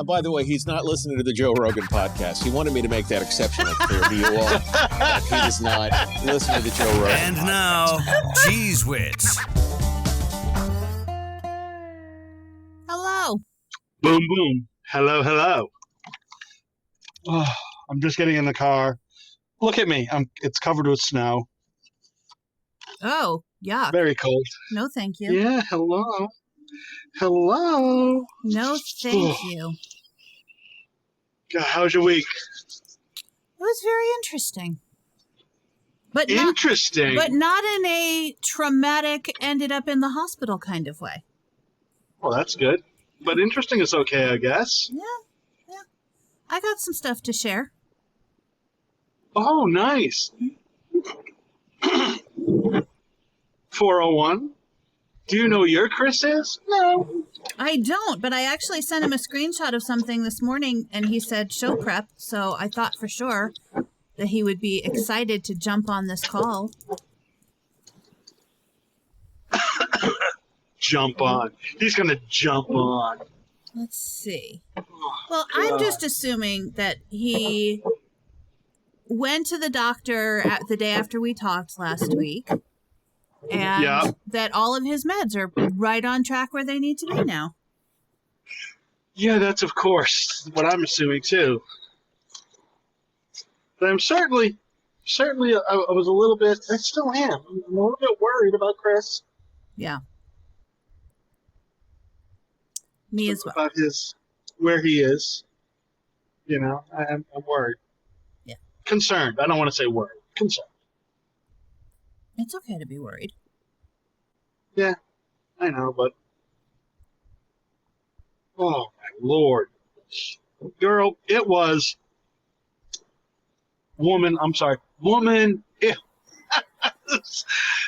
By the way, he's not listening to the Joe Rogan podcast. He wanted me to make that exceptionally clear to you all. He does not listen to the Joe Rogan And podcast. now, CheezWits. Hello. Boom, boom. Hello, hello. Oh, I'm just getting in the car. Look at me. It's covered with snow. Oh, yeah. Very cold. No, thank you. Yeah, hello. Hello. No, thank you. God, how's your week? It was very interesting. But Interesting. Not, but not in a traumatic, ended up in the hospital kind of way. Well, that's good. But interesting is okay, I guess. Yeah. I got some stuff to share. Oh, nice. 401. Do you know who your Chris is? No. I don't, but I actually sent him a screenshot of something this morning, and he said show prep, so I thought for sure that he would be excited to jump on this call. Jump on. He's going to jump on. Let's see. Well, I'm just assuming that he went to the doctor the day after we talked last week, and that all of his meds are right on track where they need to be now. Yeah, that's of course what I'm assuming too. But I'm certainly, I was a little bit, I still am. I'm a little bit worried about Chris. Yeah. Me as well. About where he is. You know, I'm worried. Yeah. Concerned. I don't want to say worried. Concerned. It's okay to be worried. Yeah, I know, but oh my Lord. Girl, it was woman. Ew.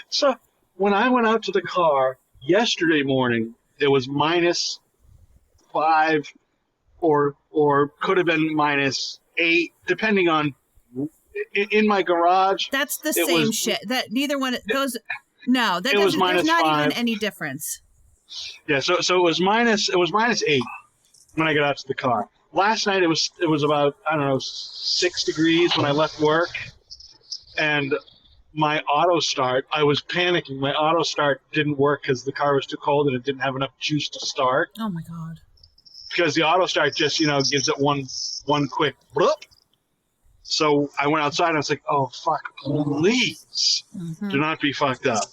So when I went out to the car yesterday morning, it was -5 or could have been -8, depending on in my garage. That's the same shit. That neither one goes. No, that doesn't. There's not even any difference. Yeah, so it was -8 when I got out to the car. Last night it was about, I don't know, 6 degrees when I left work, and my auto start, I was panicking. My auto start didn't work because the car was too cold and it didn't have enough juice to start. Oh my God. Because the auto start just, gives it one quick bloop. So I went outside and I was like, oh, fuck, please do not be fucked up.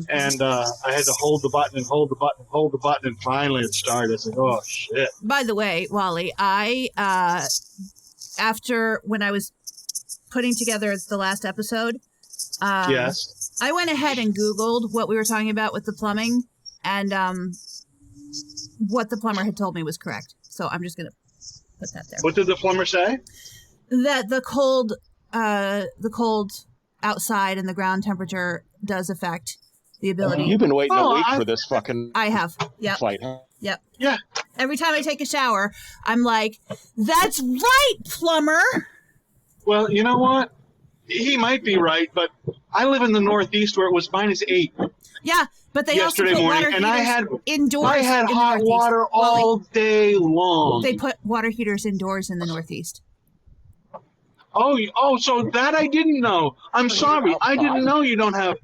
And I had to hold the button, and finally it started. I was like, oh, shit. By the way, Wally, after when I was putting together the last episode, Yes. I went ahead and Googled what we were talking about with the plumbing, and what the plumber had told me was correct. So I'm just going to put that there. What did the plumber say? That the cold outside and the ground temperature does affect the ability. You've been waiting a week for this fucking I have. Yep. fight, huh? Yep. Yeah. Every time I take a shower, I'm like, that's right, plumber. Well, you know what? He might be right, but I live in the Northeast where it was -8 Yeah, but they also yesterday put morning, water and heaters indoors. I had in the hot Northeast. water all day long. They put water heaters indoors in the Northeast. Oh, so that I didn't know. I'm sorry. I didn't know you don't have.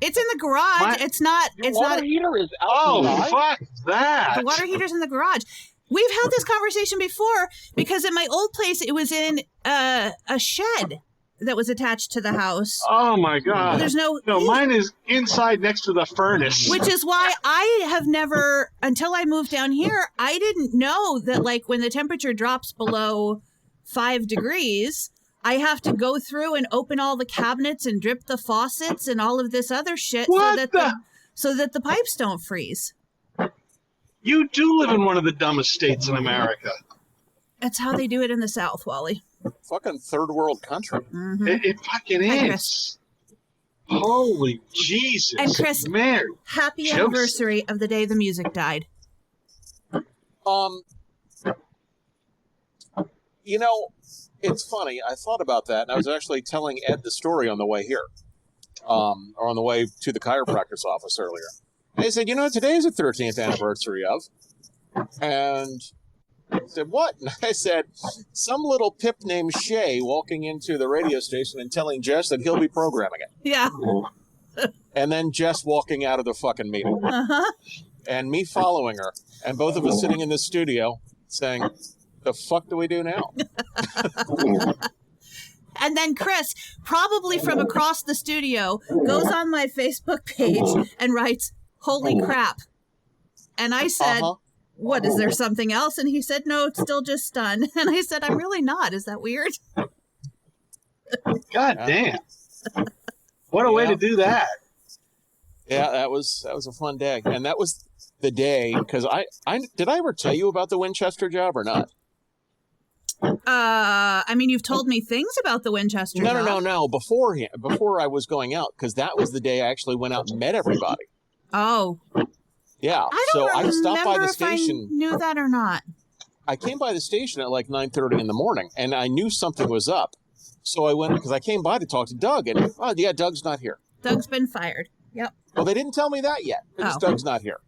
It's in the garage. It's not. It's not. Heater is Oh, fuck that. The water heater's in the garage. We've had this conversation before because at my old place, it was in a shed that was attached to the house. Oh my God. There's no. Mine is inside next to the furnace. Which is why I have never, until I moved down here, I didn't know that like when the temperature drops below 5 degrees, I have to go through and open all the cabinets and drip the faucets and all of this other shit so that the pipes don't freeze. You do live in one of the dumbest states in America. That's how they do it in the South, Wally. Fucking third world country. Mm-hmm. It fucking Hi, is. Chris. Holy Jesus. And Chris, Mary. happy anniversary of the day the music died. It's funny. I thought about that, and I was actually telling Ed the story on the way here, or on the way to the chiropractor's office earlier. And he said, today is the 13th anniversary of, and I said, what? And I said, some little pip named Shay walking into the radio station and telling Jess that he'll be programming it. Yeah. And then Jess walking out of the fucking meeting. Uh-huh. And me following her. And both of us sitting in the studio saying, the fuck do we do now? And then Chris, probably from across the studio, goes on my Facebook page and writes, "Holy crap." And I said, "What, is there something else?" And he said, "No, it's still just stun." And I said, "I'm really not. Is that weird?" God damn. What a way to do that. Yeah, that was a fun day. And that was the day, because I did I ever tell you about the Winchester job or not? I mean, you've told me things about the Winchester job. No. Before I was going out, because that was the day I actually went out and met everybody. Oh. Yeah. I don't remember I stopped by the if station. I knew that or not. I came by the station at like 9:30 in the morning, and I knew something was up. So I went, because I came by to talk to Doug, and Doug's not here. Doug's been fired. Yep. Well, they didn't tell me that yet, because Doug's not here.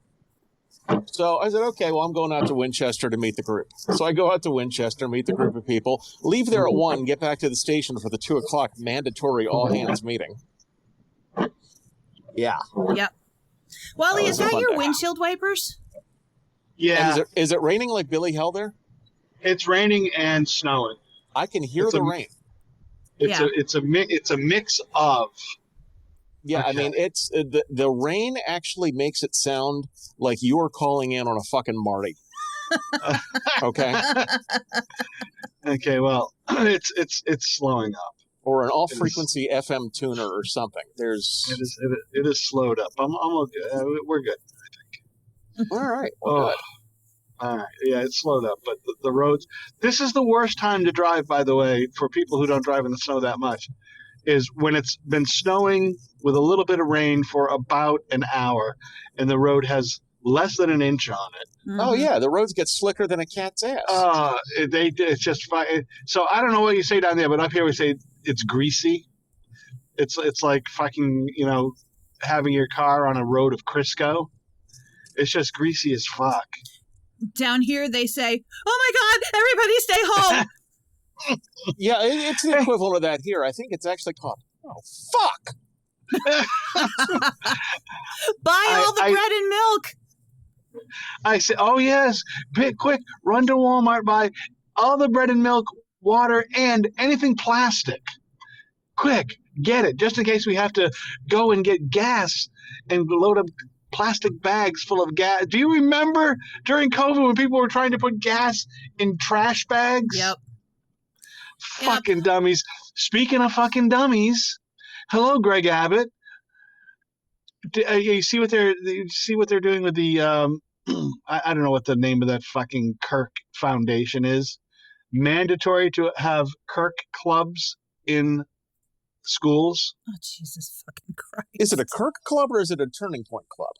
So I said, okay, well, I'm going out to Winchester to meet the group. So I go out to Winchester, meet the group of people, leave there at 1, get back to the station for the 2 o'clock mandatory all-hands meeting. Yeah. Yep. Wally, is that your windshield wipers? Yeah. And is it raining like Billy Hell there? It's raining and snowing. I can hear the rain. It's a mix of. Yeah, okay. I mean, it's the rain actually makes it sound like you are calling in on a fucking Marty. Okay. Okay. Well, it's slowing up. Or an all-frequency FM tuner or something. It is slowed up. I'm okay. We're good, I think. All right. Well, good. All right. Yeah, it's slowed up, but the roads. This is the worst time to drive, by the way, for people who don't drive in the snow that much, is when it's been snowing with a little bit of rain for about an hour, and the road has less than an inch on it. Mm-hmm. Oh yeah, the roads get slicker than a cat's ass. It's just fine. So I don't know what you say down there, but up here we say it's greasy. It's like fucking, having your car on a road of Crisco. It's just greasy as fuck. Down here they say, "Oh my God, everybody stay home." Yeah, it's the equivalent of that here. I think it's actually called, "Oh fuck." Buy all the bread and milk. I say, "Oh yes, quick, run to Walmart, buy all the bread and milk, water, and anything plastic. Quick, get it, just in case we have to go and get gas and load up plastic bags full of gas." Do you remember during COVID when people were trying to put gas in trash bags? Yep. Fucking dummies. Speaking of fucking dummies, hello, Greg Abbott. You see what they're doing with the I don't know what the name of that fucking Kirk Foundation is. Mandatory to have Kirk clubs in schools. Oh, Jesus fucking Christ. Is it a Kirk club or is it a Turning Point club?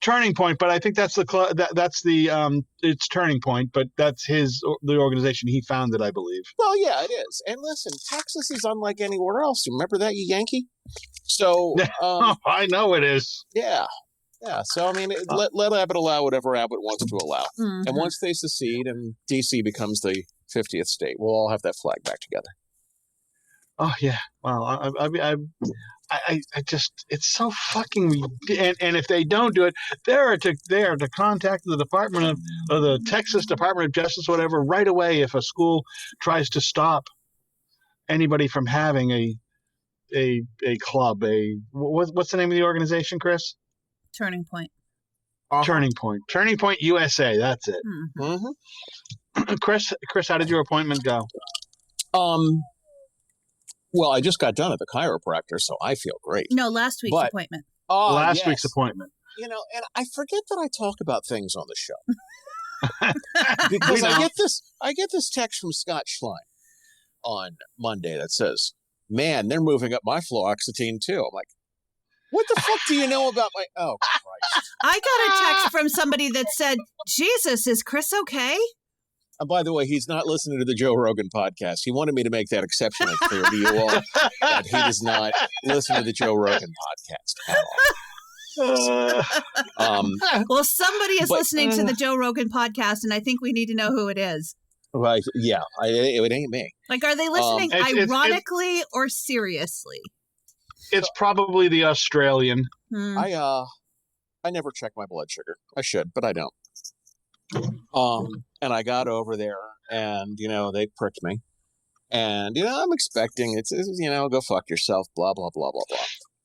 Turning Point, but I think that's the club. That's the it's Turning Point, but that's the organization he founded, I believe. Well, yeah, it is. And listen, Texas is unlike anywhere else. You remember that, you Yankee? So I know it is. Yeah. So I mean, let Abbott allow whatever Abbott wants to allow, Mm-hmm. and once they secede and DC becomes the 50th state, we'll all have that flag back together. Oh yeah. Well, I just, it's so fucking, and if they don't do it, they are to contact the Department of the Texas Department of Justice, whatever, right away if a school tries to stop anybody from having a club. What's the name of the organization, Chris? Turning Point. Turning Point USA. That's it. Mm-hmm. Chris, how did your appointment go? Well, I just got done at the chiropractor, so I feel great. No, last week's appointment. Last week's appointment. And I forget that I talk about things on the show. Because I get this text from Scott Schlein on Monday that says, "Man, they're moving up my fluoxetine too." I'm like, what the fuck do you know about my... Oh, Christ. I got a text from somebody that said, "Jesus, is Chris okay?" And by the way, he's not listening to the Joe Rogan podcast. He wanted me to make that exceptionally clear to you all that he does not listen to the Joe Rogan podcast at Well, somebody is listening to the Joe Rogan podcast, and I think we need to know who it is. Right? Yeah, it ain't me. Like, are they listening ironically or seriously? It's probably the Australian. I never check my blood sugar. I should, but I don't. And I got over there, and they pricked me, and I'm expecting it's go fuck yourself, blah blah blah blah blah.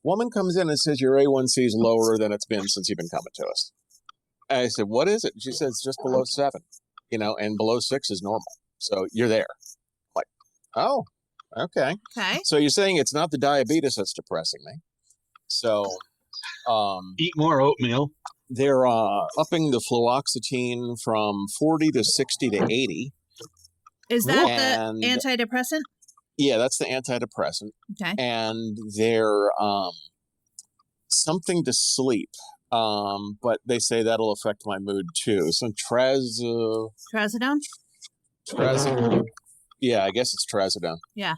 Woman comes in and says your A1C is lower than it's been since you've been coming to us. And I said, what is it? She says it's just below 7, and below 6 is normal. So you're there. Like, oh, okay. Okay. So you're saying it's not the diabetes that's depressing me. So, eat more oatmeal. They're upping the fluoxetine from 40 to 60 to 80. Is that the antidepressant? Yeah, that's the antidepressant. Okay. And they're something to sleep. But they say that'll affect my mood too. So trazodone? Yeah, I guess it's trazodone. Yeah.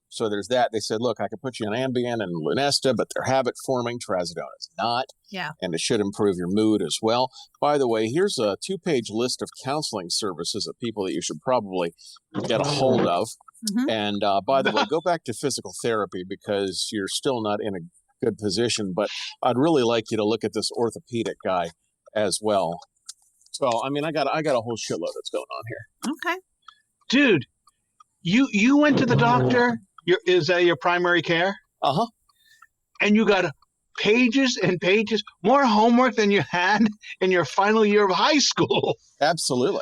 So there's that. They said, look, I could put you on Ambien and Lunesta, but they're habit forming. Trazodone is not. Yeah. And it should improve your mood as well. By the way, here's a 2-page list of counseling services of people that you should probably get a hold of. Mm-hmm. And by the way, go back to physical therapy because you're still not in a good position. But I'd really like you to look at this orthopedic guy as well. So, I mean, I got a whole shitload that's going on here. Okay. Dude, you went to the doctor. Is that your primary care? Uh-huh. And you got pages and pages, more homework than you had in your final year of high school. Absolutely.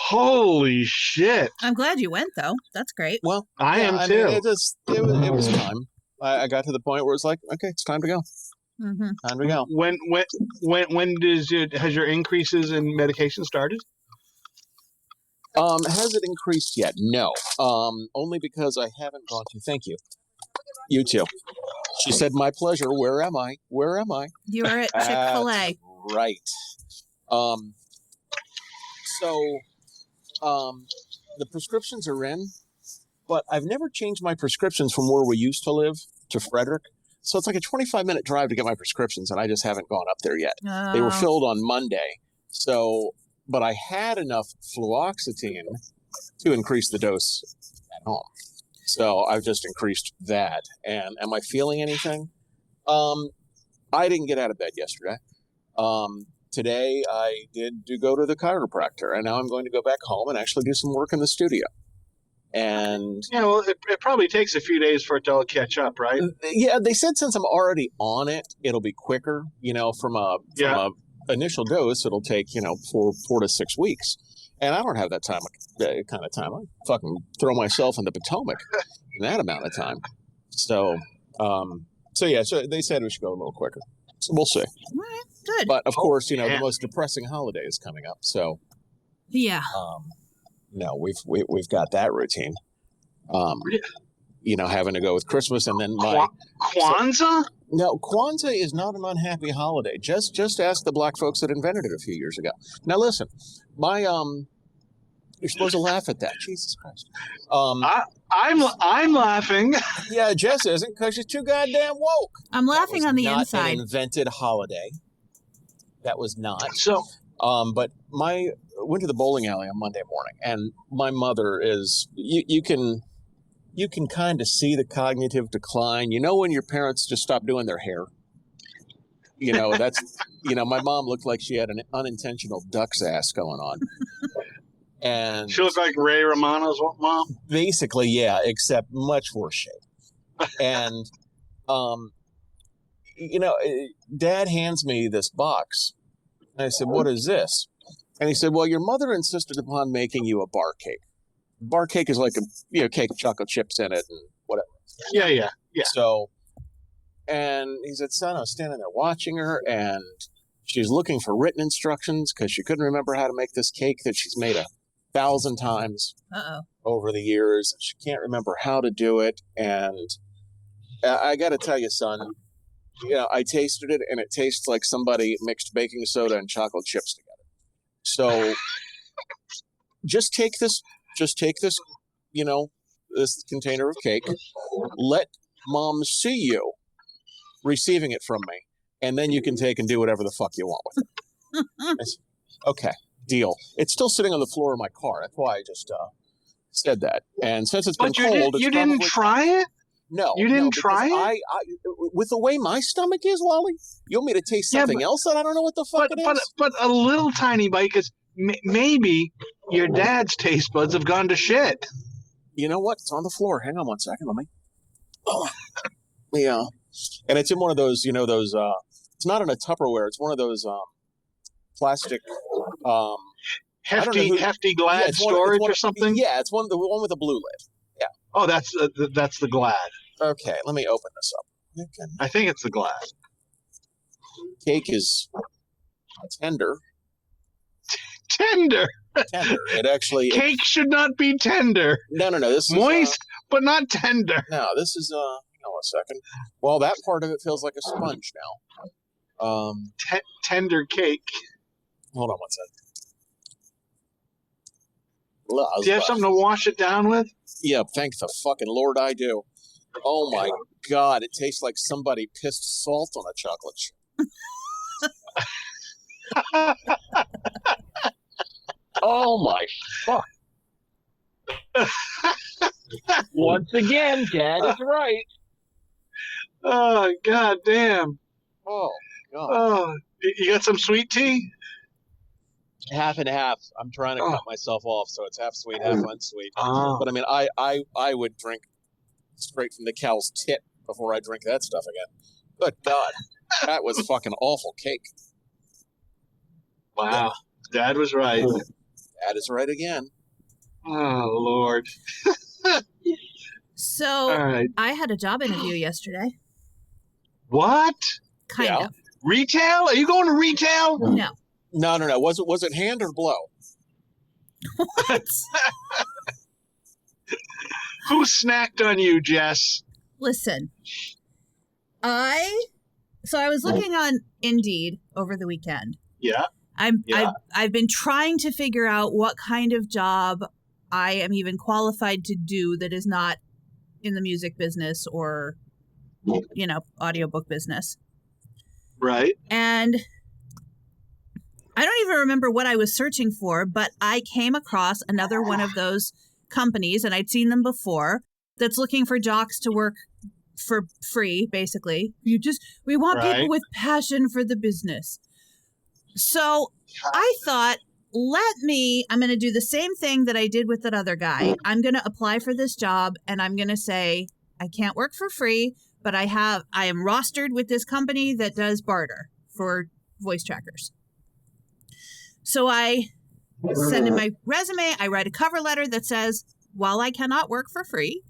Holy shit. I'm glad you went, though. That's great. Well, I am too. Mean, it was time. I got to the point where it's like, okay, it's time to go. Mm-hmm. Time to go. When has your increases in medication started? Has it increased yet? No. Only because I haven't gone to. Thank you. You too. She said, my pleasure. Where am I? Where am I? You are at Chick-fil-A. Right. The prescriptions are in, but I've never changed my prescriptions from where we used to live to Frederick. So it's like a 25-minute drive to get my prescriptions, and I just haven't gone up there yet. Oh. They were filled on Monday. But I had enough fluoxetine to increase the dose at home. So I've just increased that. And am I feeling anything? I didn't get out of bed yesterday. Today I did go to the chiropractor, and now I'm going to go back home and actually do some work in the studio. And yeah, well, it probably takes a few days for it to all catch up, right? Yeah, they said since I'm already on it, it'll be quicker. From a initial dose, it'll take 4 to 6 weeks, and I don't have that kind of time. I fucking throw myself in the Potomac in that amount of time. So they said we should go a little quicker. So we'll see. All right, good. But of course, the most depressing holiday is coming up. So yeah. No, we've got that routine. Having to go with Christmas and then Kwanzaa? No, Kwanzaa is not an unhappy holiday. Just ask the black folks that invented it a few years ago. Now listen, you're supposed to laugh at that. Jesus Christ. I'm laughing. Yeah, Jess isn't because she's too goddamn woke. I'm laughing on the not inside. An invented holiday. That was not. So, but went to the bowling alley on Monday morning, and my mother is you can kind of see the cognitive decline. When your parents just stop doing their hair. That's my mom looked like she had an unintentional duck's ass going on. And she looked like Ray Romano's mom? Basically, yeah, except much worse shape. And Dad hands me this box. And I said, what is this? And he said, well, your mother insisted upon making you a bar cake. Bar cake is like a cake with chocolate chips in it and whatever. Yeah. So, and he said, son, I was standing there watching her, and she's looking for written instructions because she couldn't remember how to make this cake that she's made 1,000 times over the years. She can't remember how to do it. And I got to tell you, son, I tasted it, and it tastes like somebody mixed baking soda and chocolate chips together. So just take this, this container of cake. Let Mom see you receiving it from me. and then you can take and do whatever the fuck you want with it. I said, okay, deal. It's still sitting on the floor of my car. That's why I just said that. And since it's been cold, you didn't try it? No, you didn't try it. I with the way my stomach is, Wally, you want me to taste something else that I don't know what the fuck it is? But a little tiny bite, because maybe your dad's taste buds have gone to shit. You know what? It's on the floor. Hang on one second. Let me. Oh, yeah. And it's in one of those, those. It's not in a Tupperware. It's one of those plastic. Hefty Glad storage or something. Yeah, it's the one with the blue lid. Yeah. Oh, that's the Glad. Okay, let me open this up. Okay. I think it's the Glad. Cake is tender. Tender. It actually. Cake should not be tender. No. This is moist, but not tender. No, this is. Hang on a second. Well, that part of it feels like a sponge now. Tender cake. Hold on one second. Do you have something to wash it down with? Yeah, thank the fucking Lord I do. Oh my God, it tastes like somebody pissed salt on a chocolate chip. Oh my fuck. Once again, Dad is right. Oh, God damn. Oh, God. Oh, you got some sweet tea? Half and half. I'm trying to cut myself off, so it's half sweet, half unsweet. Oh. But I mean, I would drink straight from the cow's tit before I drink that stuff again. Good God, that was fucking awful cake. Wow, Dad was right. Dad is right again. Oh Lord. So all right. I had a job interview yesterday. What? Kind of. Retail? Are you going to retail? No. No. Was it hand or blow? What? Who snacked on you, Jess? Listen, I was looking on Indeed over the weekend. Yeah. I've been trying to figure out what kind of job I am even qualified to do that is not in the music business or, audiobook business. Right. And I don't even remember what I was searching for, but I came across another one of those companies, and I'd seen them before, that's looking for jocks to work for free, basically. We want people with passion for the business. So I thought, I'm going to do the same thing that I did with that other guy. I'm going to apply for this job, and I'm going to say, I can't work for free, but I am rostered with this company that does barter for voice trackers. So I send in my resume. I write a cover letter that says, while I cannot work for free,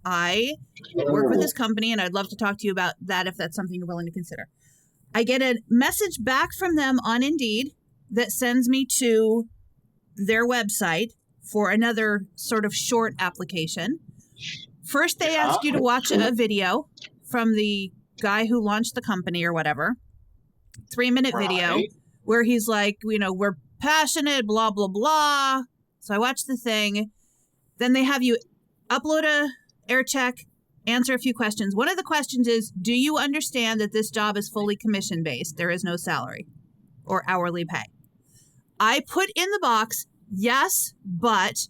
I work with this company, and I'd love to talk to you about that if that's something you're willing to consider. I get a message back from them on Indeed that sends me to their website for another sort of short application. First, they ask you to watch a video from the guy who launched the company or whatever. 3-minute video where he's like, we're passionate, blah, blah, blah. So I watched the thing. Then they have you upload a air check, answer a few questions. One of the questions is, do you understand that this job is fully commission-based? There is no salary or hourly pay. I put in the box, yes, but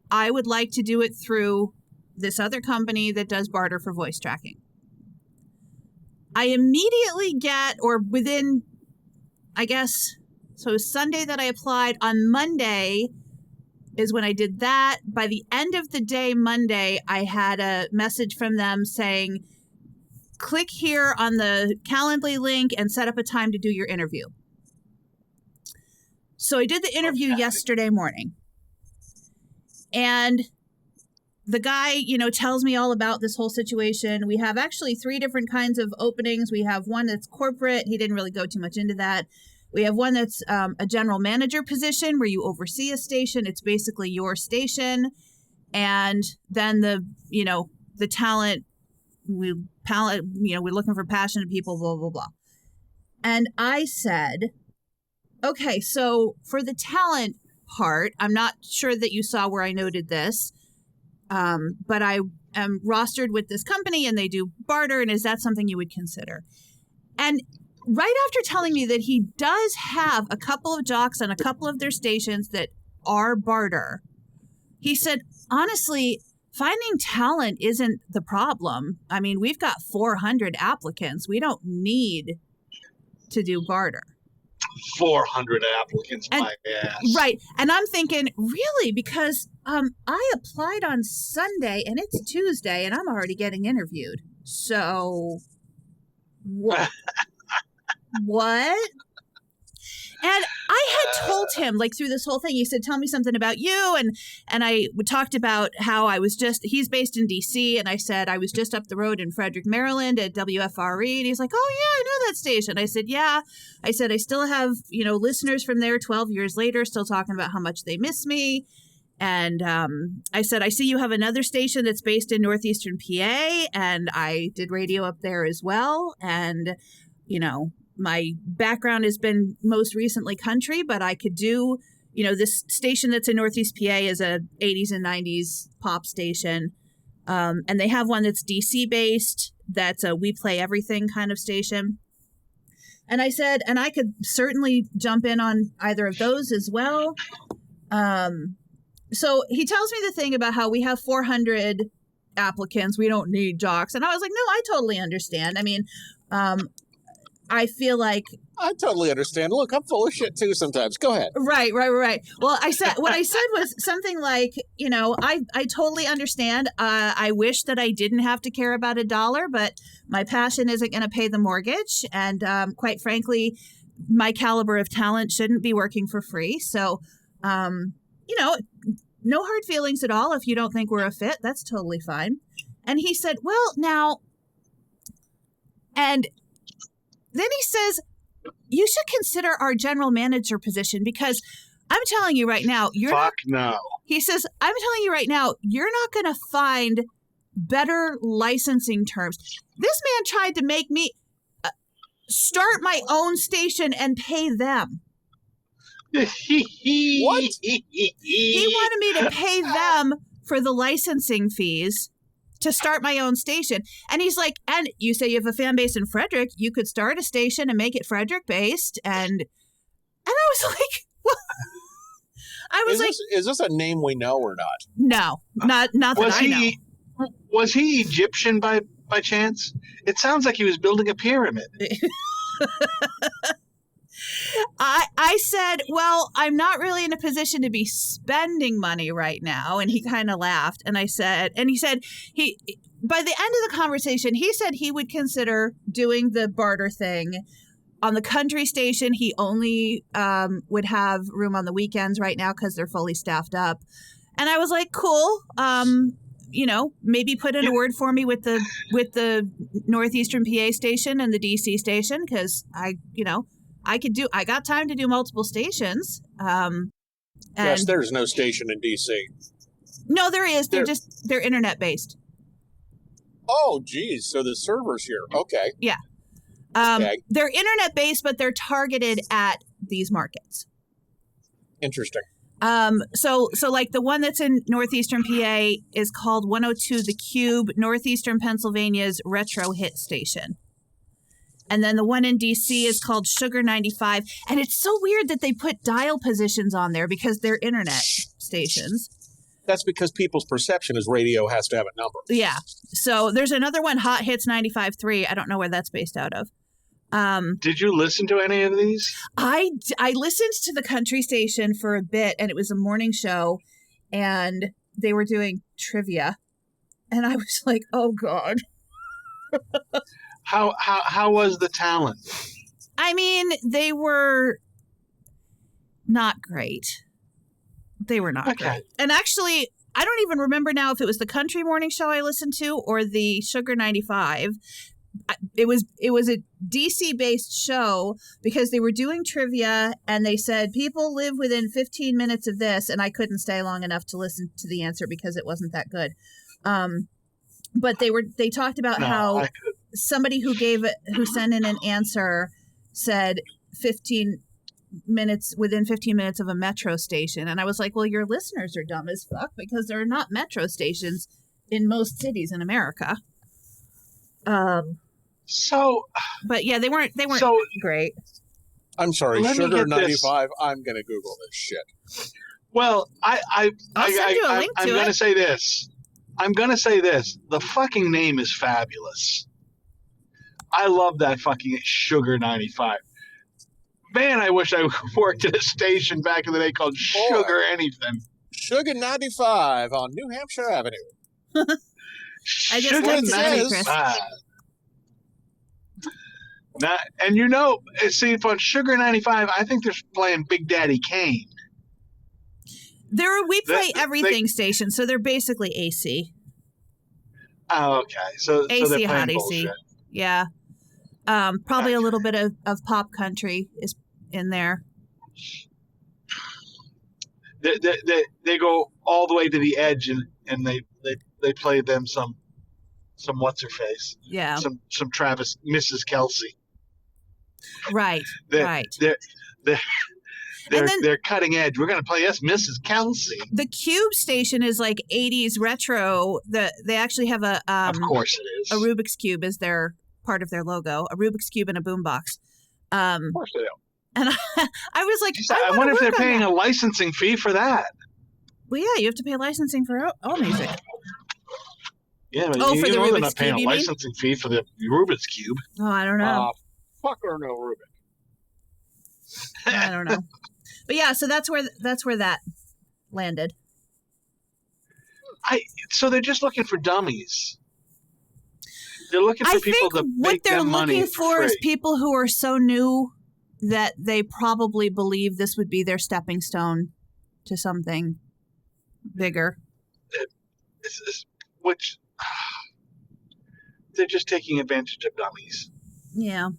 I would like to do it through this other company that does barter for voice tracking. I immediately get, or within, I guess, so Sunday that I applied, on Monday is when I did that. By the end of the day, Monday, I had a message from them saying, click here on the Calendly link and set up a time to do your interview. So I did the interview yesterday morning. And the guy, tells me all about this whole situation. We have actually 3 different kinds of openings. We have one that's corporate. He didn't really go too much into that. We have one that's a general manager position where you oversee a station. It's basically your station. And then the talent, we're looking for passionate people, blah, blah, blah. And I said, okay, so for the talent part, I'm not sure that you saw where I noted this, but I am rostered with this company and they do barter. And is that something you would consider? And right after telling me that he does have a couple of jocks on a couple of their stations that are barter, he said, honestly, finding talent isn't the problem. I mean, we've got 400 applicants. We don't need to do barter. 400 applicants, And- my ass. Right. And I'm thinking, really? Because I applied on Sunday and it's Tuesday and I'm already getting interviewed. So what? What? And I had told him, like, through this whole thing, he said, tell me something about you. And I talked about how he's based in D.C. And I said, I was just up the road in Frederick, Maryland at WFRE. And he's like, oh, yeah, I know that station. I said, yeah. I said, I still have, listeners from there 12 years later, still talking about how much they miss me. And I said, I see you have another station that's based in Northeastern PA. And I did radio up there as well. And, my background has been most recently country, but I could do, this station that's in Northeast PA is a 80s and 90s pop station. And they have one that's DC based. That's a We Play Everything kind of station. And I said, and I could certainly jump in on either of those as well. So he tells me the thing about how we have 400 applicants. We don't need jocks. And I was like, no, I totally understand. I mean, I feel like I totally understand. Look, I'm full of shit too sometimes. Go ahead. Right. Well, what I said was something like, I totally understand. I wish that I didn't have to care about $1, but my passion isn't going to pay the mortgage. And quite frankly, my caliber of talent shouldn't be working for free. So, no hard feelings at all. If you don't think we're a fit, that's totally fine. And he said, well, now, and then he says, you should consider our general manager position because I'm telling you right now, No. He says, I'm telling you right now, you're not going to find better licensing terms. This man tried to make me start my own station and pay them. What? He wanted me to pay them for the licensing fees to start my own station. And he's like, and you say you have a fan base in Frederick, you could start a station and make it Frederick based. And I was like, well, Is this a name we know or not? no, not that I know. Was he Egyptian by chance? It sounds like he was building a pyramid. I said, well, I'm not really in a position to be spending money right now. And he kind of laughed. And he said, by the end of the conversation, he said he would consider doing the barter thing. On the country station, he only would have room on the weekends right now because they're fully staffed up. And I was like, cool. Maybe put in a word for me with the Northeastern PA station and the DC station because I got time to do multiple stations. Yes, there's no station in D.C. No, there is. They're internet based. Oh, geez. So the server's here. Okay. Yeah. Okay. They're internet based, but they're targeted at these markets. Interesting. So like the one that's in Northeastern PA is called 102 The Cube, Northeastern Pennsylvania's retro hit station. And then the one in DC is called Sugar 95. And it's so weird that they put dial positions on there because they're internet stations. That's because people's perception is radio has to have a number. Yeah. So there's another one, Hot Hits 95.3. I don't know where that's based out of. Did you listen to any of these? I listened to the country station for a bit, and it was a morning show, and they were doing trivia. And I was like, oh, God. How was the talent? I mean, they were not great. They were not great. And actually, I don't even remember now if it was the country morning show I listened to or the Sugar 95. It was a DC based show because they were doing trivia and they said people live within 15 minutes of this, and I couldn't stay long enough to listen to the answer because it wasn't that good. But they talked about how somebody who sent in an answer said 15 minutes within 15 minutes of a metro station, and I was like, well, your listeners are dumb as fuck because there are not metro stations in most cities in America. So, But yeah, they weren't so great. I'm sorry, Let me Sugar get this. 95. I'm gonna Google this shit. well, I'll send you a link I'm to gonna it. say this. I'm gonna say this. The fucking name is fabulous. I love that fucking Sugar 95. Man, I wish I worked at a station back in the day called Sugar anything. Sugar 95 on New Hampshire Avenue. I just Sugar texted it to you, Chris. 95. Now, and you know, see, on Sugar 95, I think they're playing Big Daddy Kane. We play They- everything station, so they're basically AC. Oh, okay. So AC, they're hot playing AC. bullshit. Yeah. Probably a little bit of pop country is in there. They go all the way to the edge and they play them some what's her face, Yeah. some Travis, Mrs. Kelsey. Right. They're, Right. They're cutting edge. We're gonna play us Mrs. Kelsey. The Cube station is like 80s retro. They actually have a Of course it is. a Rubik's Cube is their part of their logo. A Rubik's Cube and a boombox. Of course they do. And I was like, I wonder if they're paying a a licensing fee for that. Well, yeah, you have to pay licensing for all music. Yeah, but Oh, you for the know they're Rubik's not paying Cube, a you mean? licensing fee for the Rubik's Cube. Oh, I don't know. Fuck or no Rubik. I don't know. But yeah, so that's where that landed. So they're just looking for dummies. They're looking for I people think to what make they're them money looking for is free. people who are so new that they probably believe this would be their stepping stone to something bigger. Which they're just taking advantage of dummies. Yeah.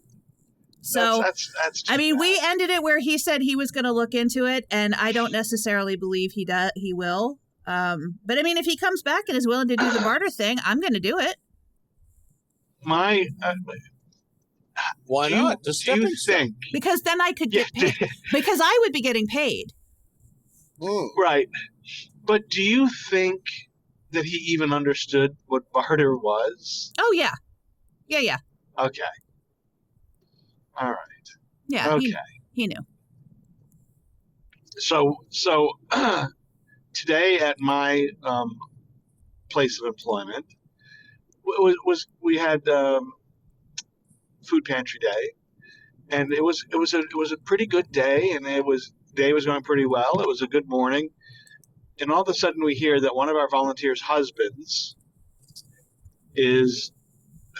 So that's I mean, bad. we ended it where he said he was going to look into it, and I don't necessarily believe he will. But I mean, if he comes back and is willing to do the barter thing, I'm going to do it. My Why do not? you Stepping stone. think Because then I could get paid. Because I would be getting paid. right? But do you think that he even understood what barter was? Oh, yeah. Yeah. Okay. All right. Yeah. Okay. He knew. So today at my place of employment we had food pantry day, and it was a pretty good day, and day was going pretty well. It was a good morning, and all of a sudden we hear that one of our volunteers' husbands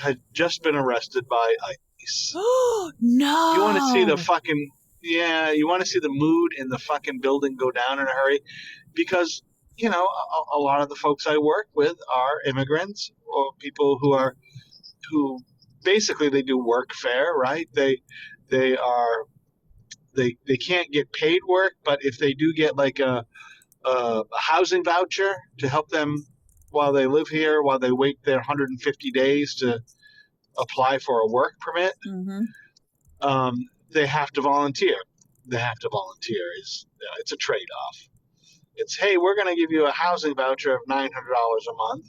had just been arrested by ICE. Oh, no. You want to see the fucking you want to see the mood in the fucking building go down in a hurry, because you know a lot of the folks I work with are immigrants or people who basically they do work fair, right? They can't get paid work, but if they do get like a housing voucher to help them while they live here, while they wait their 150 days to apply for a work permit, they have to volunteer. It's a trade-off. It's, hey, we're going to give you a housing voucher of $900 a month,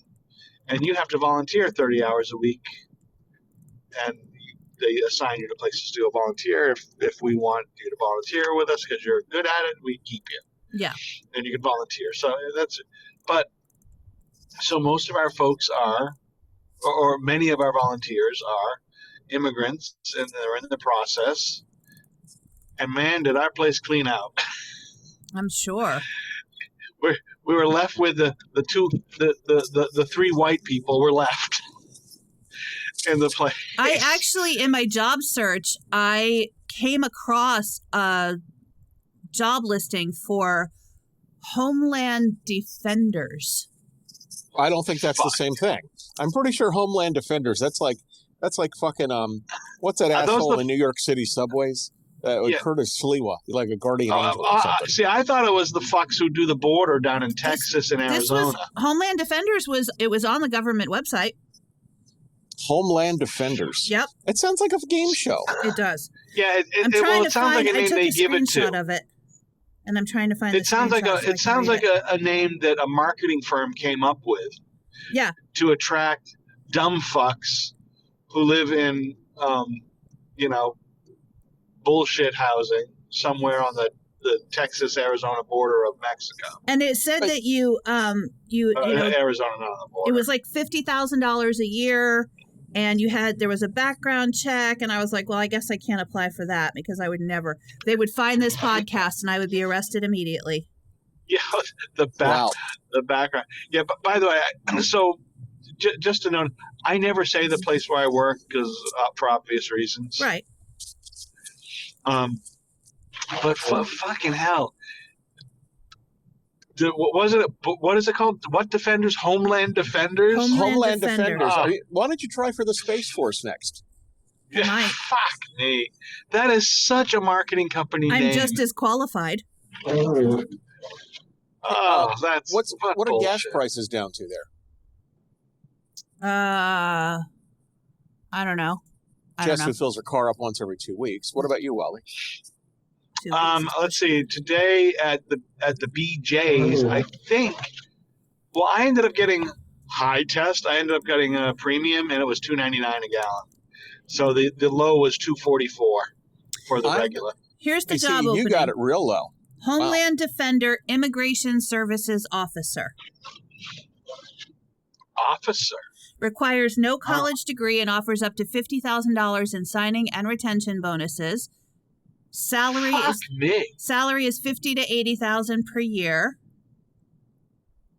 and you have to volunteer 30 hours a week, and they assign you to places to go volunteer. If we want you to volunteer with us because you're good at it, we keep you. Yeah. And you can volunteer. So so most of our folks are, or many of our volunteers are immigrants, and they're in the process. And man, did our place clean out. I'm sure. We were left with the three white people were left in the place. I actually, in my job search, I came across a job listing for Homeland Defenders. I don't think that's the same thing. I'm pretty sure Homeland Defenders. That's like fucking what's that asshole in New York City subways? Curtis Sliwa, like a guardian angel or something. See, I thought it was the fucks who do the border down in Texas and Arizona. Homeland Defenders was on the government website. Homeland Defenders. Yep. It sounds like a game show. It does. Yeah, it sounds like a name they give it to. Of it, and I'm trying to find. It sounds like a name that a marketing firm came up with. Yeah. To attract dumb fucks who live in, bullshit housing somewhere on the Texas-Arizona border of Mexico. And it said that Arizona, not on the border. it was like $50,000 a year, and there was a background check, and I was like, well, I guess I can't apply for that because I would never. They would find this podcast, and I would be arrested immediately. Yeah, the background. Yeah, but by the way, so just to note, I never say the place where I work because for obvious reasons. Right. But fucking hell. What is it called? What Defenders? Homeland Defenders? Homeland Defenders. Why don't you try for the Space Force next? Yeah, fuck me. That is such a marketing company name. I'm just as qualified. Oh, that's what are bullshit. gas prices down to there? I don't know. Jess, who fills her car up once every 2 weeks. What about you, Wally? 2 weeks. Let's see. Today at the BJ's, I think. Well, I ended up getting high test. I ended up getting a premium, and it was $2.99 a gallon. So the low was $2.44 for the regular. Here's the job opening. You got it real low. Homeland Defender, Immigration Services Officer. Requires no college degree and offers up to $50,000 in signing and retention bonuses. Salary is $50,000 to $80,000 per year.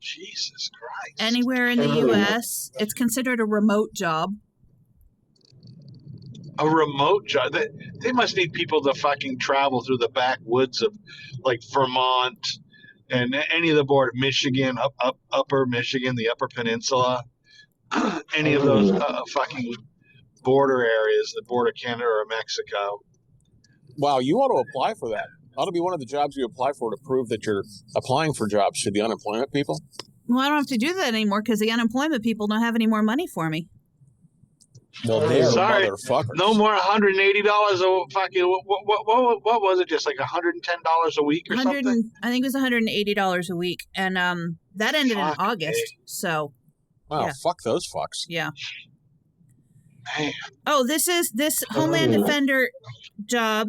Jesus Christ! Anywhere in the U.S. It's considered a remote job. A remote job? They must need people to fucking travel through the backwoods of like Vermont and any of the border, Michigan, upper Michigan, the Upper Peninsula. Any of those fucking border areas, the border of Canada or Mexico. Wow, you ought to apply for that. Ought to be one of the jobs you apply for to prove that you're applying for jobs to the unemployment people. Well, I don't have to do that anymore because the unemployment people don't have any more money for me. Well, they're sorry, motherfuckers. No more $180 a fucking. What was it? Just like $110 a week or something? I think it was $180 a week, and that ended in August. So. Wow, yeah. Fuck those fucks. Yeah. Man. Oh, this Homeland Defender job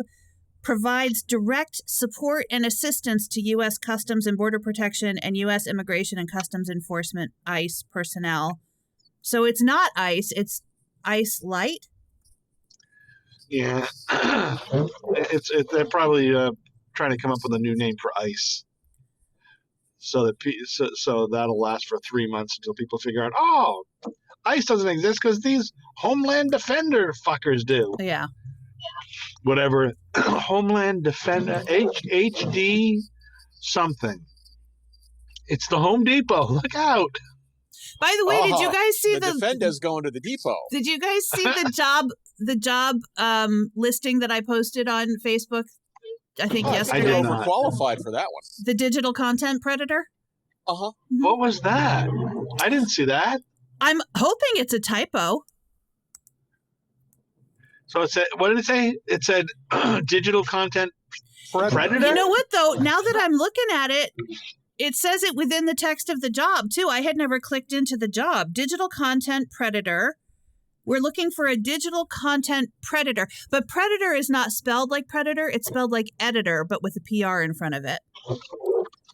provides direct support and assistance to U.S. Customs and Border Protection and U.S. Immigration and Customs Enforcement, ICE personnel. So it's not ICE, it's ICE Light. Yeah. They're probably trying to come up with a new name for ICE. So that'll last for 3 months until people figure out, oh, ICE doesn't exist because these Homeland Defender fuckers do. Yeah. Whatever. Homeland Defender, HD something. It's the Home Depot. Look out. By the way, did you guys see the Defenders going to the depot? Did you guys see the job listing that I posted on Facebook? I think yesterday. I think overqualified for that one. The digital content predator? Uh-huh. What was that? I didn't see that. I'm hoping it's a typo. So it said, what did it say? It said digital content predator? You know what, though? Now that I'm looking at it, it says it within the text of the job, too. I had never clicked into the job. Digital content predator. We're looking for a digital content predator. But predator is not spelled like predator. It's spelled like editor, but with a PR in front of it.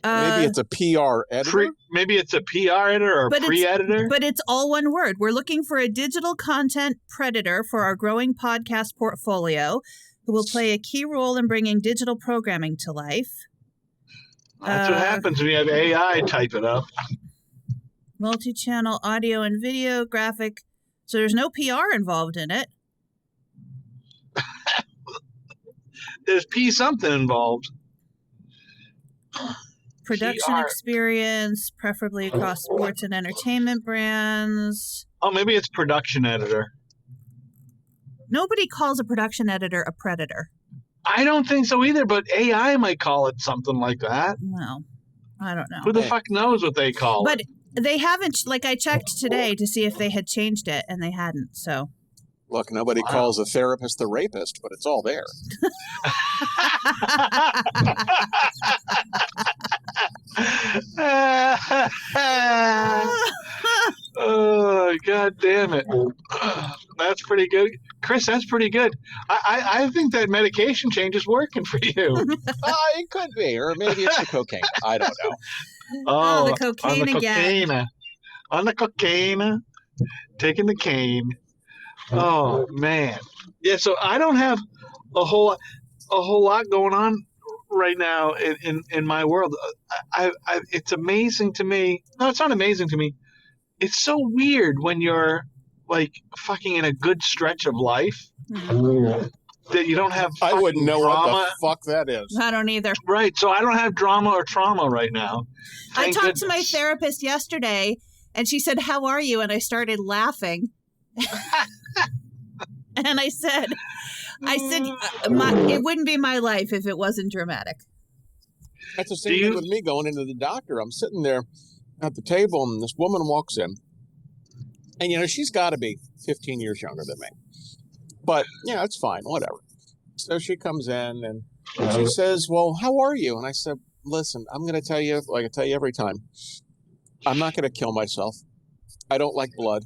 Maybe it's a PR editor? Maybe it's a PR editor or pre-editor? But it's all one word. We're looking for a digital content predator for our growing podcast portfolio who will play a key role in bringing digital programming to life. That's what happens when you have AI type it up. Multi-channel audio and video graphic. So there's no PR involved in it. There's P something involved. Production experience, preferably across sports and entertainment brands. Oh, maybe it's production editor. Nobody calls a production editor a predator. I don't think so either, but AI might call it something like that. Well, I don't know. Who the fuck knows what they call it? But they haven't, like I checked today to see if they had changed it, and they hadn't, so. Look, nobody calls a therapist the rapist, but it's all there. Oh, God damn it. That's pretty good. Chris, that's pretty good. I think that medication change is working for you. It could be, or maybe it's the cocaine. I don't know. Oh, the cocaine on the again. Cocaine. On the cocaine. Taking the cane. Oh, man. Yeah, so I don't have a whole lot going on right now in my world. It's amazing to me. No, it's not amazing to me. It's so weird when you're like fucking in a good stretch of life that you don't have I wouldn't know drama. what the fuck that is. I don't either. Right, so I don't have drama or trauma right now. I Thank talked to my goodness. therapist yesterday, and she said, "How are you?" And I started laughing. And I said, it wouldn't be my life if it wasn't dramatic. That's the same thing with me going into the doctor. I'm sitting there at the table, and this woman walks in. And, you know, she's got to be 15 years younger than me. But, yeah, it's fine, whatever. So she comes in, and she says, well, how are you? And I said, listen, I'm going to tell you, like I tell you every time, I'm not going to kill myself. I don't like blood.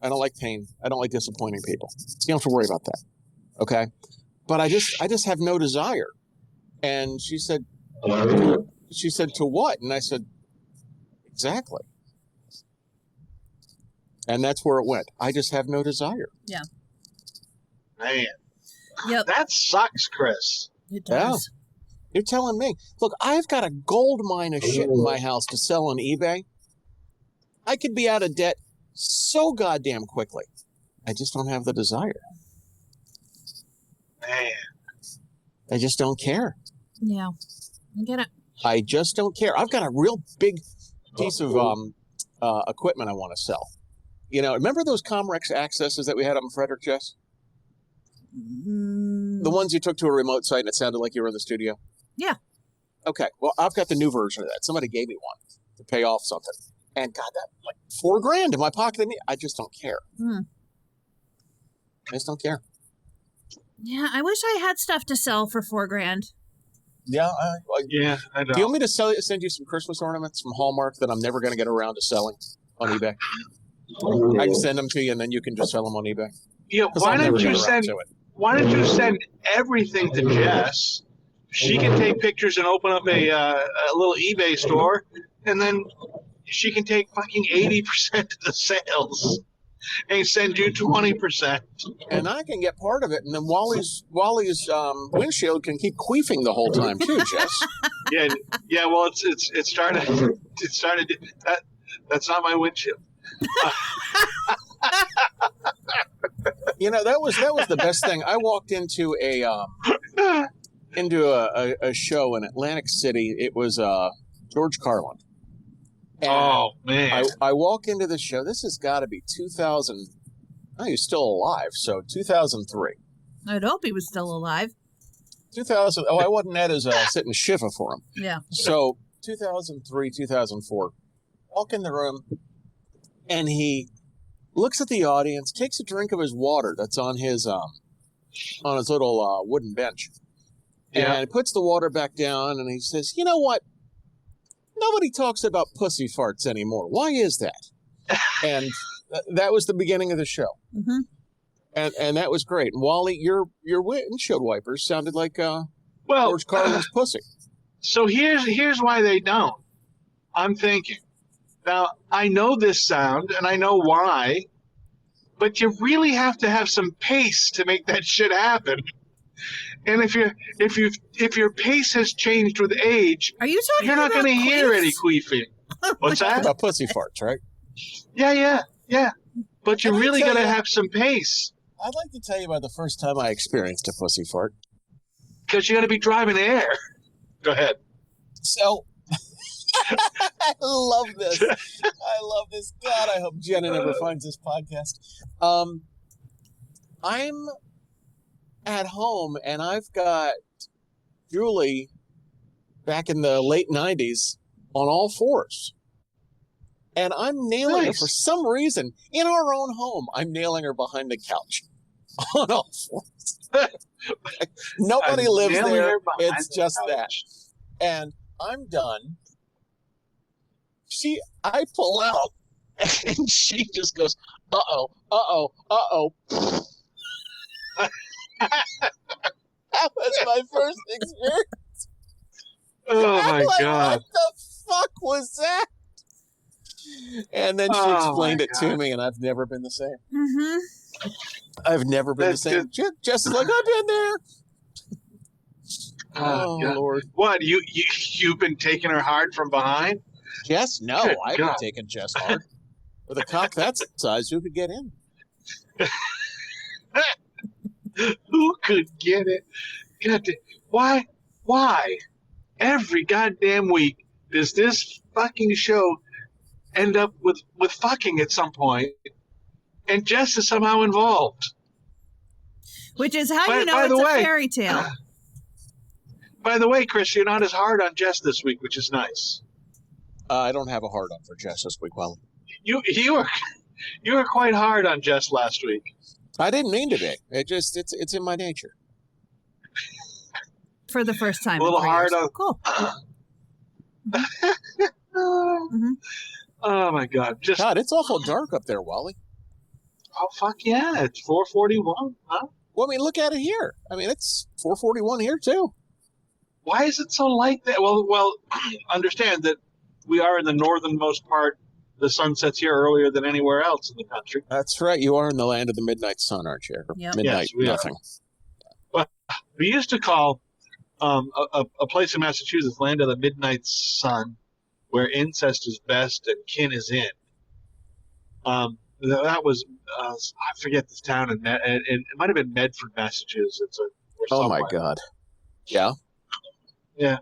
I don't like pain. I don't like disappointing people. You don't have to worry about that. Okay? But I just have no desire. And she said, to what? And I said, exactly. And that's where it went. I just have no desire. Yeah. Man, Yep. that sucks, Chris. It does. You're telling me. Look, I've got a gold mine of shit in my house to sell on eBay. I could be out of debt so goddamn quickly. I just don't have the desire. Man. I just don't care. Yeah. I get it. I just don't care. I've got a real big piece of equipment I want to sell. You know, remember those Comrex accesses that we had up in Frederick, Jess? The ones you took to a remote site and it sounded like you were in the studio? Yeah. Okay. Well, I've got the new version of that. Somebody gave me one to pay off something. And God, that like $4,000 in my pocket. I just don't care. I just don't care. Yeah, I wish I had stuff to sell for $4,000. Yeah. Yeah, I know. Do you want me to send you some Christmas ornaments from Hallmark that I'm never going to get around to selling on eBay? I can send them to you, and then you can just sell them on eBay. Yeah, why don't you send everything to Jess? She can take pictures and open up a little eBay store, and then she can take fucking 80% of the sales and send you 20%. And I can get part of it, and then Wally's windshield can keep queefing the whole time too, Jess. Yeah. Well, it started. That's not my windshield. You know, that was the best thing. I walked into a show in Atlantic City. It was George Carlin. And oh man! I walk into the show. This has got to be 2000. Oh, he's still alive. So 2003. I'd hope he was still alive. 2000. Oh, I wasn't at his sitting shiva for him. Yeah. So 2003, 2004. Walk in the room, and he looks at the audience, takes a drink of his water that's on his little wooden bench, and puts the water back down, and he says, "You know what? Nobody talks about pussy farts anymore. Why is that?" And that was the beginning of the show. Mm-hmm. And that was great. And Wally, your windshield wipers sounded like George Carlin's pussy. So here's why they don't. I'm thinking. Now, I know this sound, and I know why, but you really have to have some pace to make that shit happen. And if your pace has changed with age, are you talking you're not about going to hear queefs? any queefing. What's that? About pussy farts, right? Yeah. But you're really going to have some pace. I'd like to tell you about the first time I experienced a pussy fart. Because you're going to be driving air. Go ahead. So, I love this. God, I hope Jenna never finds this podcast. I'm at home, and I've got Julie back in the late 90s on all fours. And I'm nailing her for some reason. In our own home, I'm nailing her behind the couch on all fours. Nobody lives there. It's just that. And I'm done. I pull out, and she just goes, uh-oh. That was my first experience. Oh I'm my like, God. what the fuck was that? And then she Oh, explained my it to me, and I've never been the same. Mm-hmm. I've never been That's the same. Jess is like, I've been there. Oh, God. Lord. What, you've been taking her hard from behind? Jess? No, Good I've God. been taking Jess hard. With a cock that size, who could get in? Who could get it? God damn. Why? Every goddamn week does this fucking show end up with fucking at some point, and Jess is somehow involved. Which is how you know By it's the a way, fairy tale. By the way, Chris, you're not as hard on Jess this week, which is nice. I don't have a hard on for Jess this week, Wally. You were quite hard on Jess last week. I didn't mean to be. It's in my nature. For the first time. A little in 3 hard years. on. Cool. Mm-hmm. Oh my God! God, it's awful dark up there, Wally. Oh fuck yeah! It's 4:41. Huh? Well, I mean, look at it here. I mean, it's 4:41 here too. Why is it so light there? Well, understand that we are in the northernmost part. The sun sets here earlier than anywhere else in the country. That's right. You are in the land of the midnight sun, aren't you? Yep. Midnight Yes, we are. nothing. We used to call a place in Massachusetts land of the midnight sun, where incest is best and kin is in. That was I forget this town, and it might have been Medford, Massachusetts. Or Oh my somewhere. God. Yeah. Yeah,